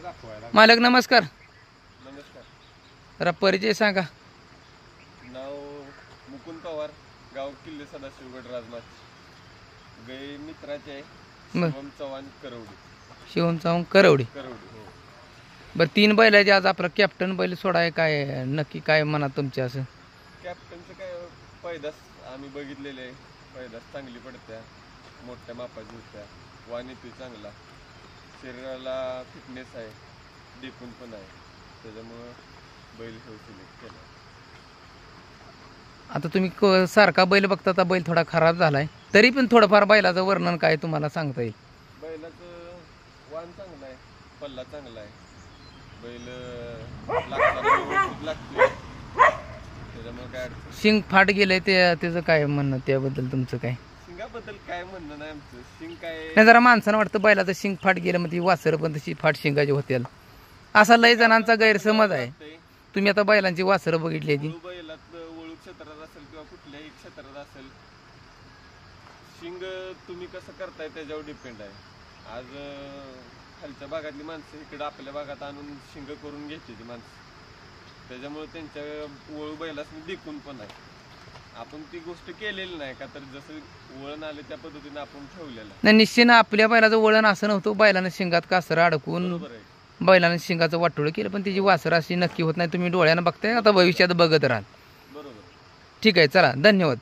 मालक नमस्कार. नमस्कार. जरा परिचय सांगा. नाव मुकुंद पवार, गाव किल्ले सदाशिवगड राजमाच. गै मित्राचे आहे शिवम चव्हाण करवडी. शिवम चव्हाण करवडी. करवडी हो. बरं 3 बैलाचे आज आपला कॅप्टन बैल सोडाय काय नक्की काय म्हणा तुमच्या असं? कॅप्टनचं काय पैदास आम्ही बघितलेले आहे. पैदास चांगली पडत्या, मोठ्या मापाची होत्या, वाण येते चांगला, शरीराला फिटनेस आहे, देखून पण आहे, त्याच्यामुळं बैल सिलेक्ट केला. आता तुम्ही सारखा बैल बघता, आता बैल थोडा खराब झालाय, तरी पण थोडंफार बैलाचं वर्णन काय तुम्हाला सांगता येईल? बैलाचं वाण चांगलं आहे, पल्ला चांगला आहे, बैल लागते, त्याच्यामुळे काय अडचण. शिंग फाट गेलंय त्याचं काय म्हणणं, त्याबद्दल तुमचं काय? शिंगाबद्दल काय म्हणणं नाही आमचं. शिंग काय नाही, जरा माणसानं वाटतं बैलाचं शिंग फाट गेलं मग ती वासरं पण तशी फाट शिंगाची होते, असा लय जणांचा गैरसमज आहे. तुम्ही आता बैलांची वासरं बघितली ती बैलात वळू क्षेत्रात असेल किंवा कुठल्याही क्षेत्रात असेल, शिंग तुम्ही कसं करताय त्याच्यावर डिपेंड आहे. आज खालच्या भागातली माणसं इकडं आपल्या भागात आणून शिंग करून घ्यायची ती माणसं, त्याच्यामुळे त्यांच्या वळू बैलासनी देखून पण आहे. आपण ती गोष्ट केलेली नाही का, तर जसं वळण आले त्या पद्धतीने आपण ठेवलेलं नाही. निश्चित आपल्या बैलाचं वळण असं नव्हतं, बैलानं शिंगात कासरं अडकून बैलानं शिंगाचं वाटोळं केलं, पण त्याची वासरं अशी नक्की होत नाही. तुम्ही डोळ्यानं बघताय, आता भविष्यात बघत राहाल. बरोबर. ठीक आहे, चला धन्यवाद.